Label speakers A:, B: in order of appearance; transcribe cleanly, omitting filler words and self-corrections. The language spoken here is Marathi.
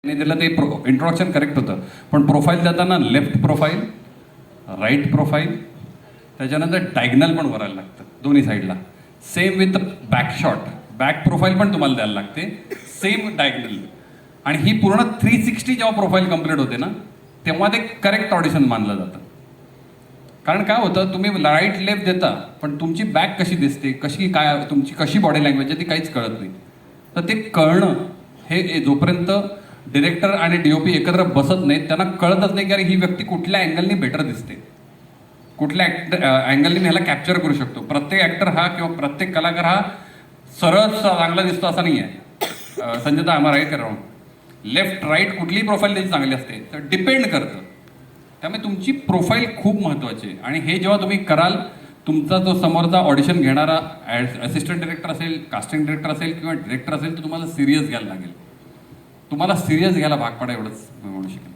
A: दिलं ते इंट्रोडक्शन करेक्ट होतं, पण प्रोफाईल देताना लेफ्ट प्रोफाईल, राईट प्रोफाईल, त्याच्यानंतर डायगनल पण भरायला लागतं दोन्ही साईडला. Same with back shot, back profile पण तुम्हाला द्यायला लागते, सेम डायगनल. आणि ही पूर्ण 360 जेव्हा प्रोफाईल कंप्लीट होते ना, तेव्हा ते करेक्ट ऑडिशन मानलं जातं. कारण काय होतं, तुम्ही राईट लेफ्ट देता, पण तुमची बॅक कशी दिसते, कशी काय तुमची कशी बॉडी लँग्वेज आहे ती काहीच कळत नाही. तर ते कळणं हे जोपर्यंत डिरेक्टर आणि DOP एकत्र बसत नाहीत, त्यांना कळतच नाही की अरे ही व्यक्ती कुठल्या अँगलनी बेटर दिसते, कुठल्या अँगलनी ह्याला कॅप्चर करू शकतो. प्रत्येक ॲक्टर हा किंवा प्रत्येक कलाकार हा सरळ चांगला दिसतो असा नाही आहे. संजय आम्हा राईट करा, लेफ्ट राईट कुठलीही प्रोफाईल त्याची चांगली असते, तर डिपेंड करतं. त्यामुळे तुमची प्रोफाईल खूप महत्त्वाची आहे. आणि हे जेव्हा तुम्ही कराल, तुमचा जो समोरचा ऑडिशन घेणारा असिस्टंट डिरेक्टर असेल, कास्टिंग डिरेक्टर असेल किंवा डिरेक्टर असेल, तर तुम्हाला सिरियस घ्यायला लागेल. तुम्हाला सिरियस घ्यायला भाग पडा, एवढंच म्हणू शकेल.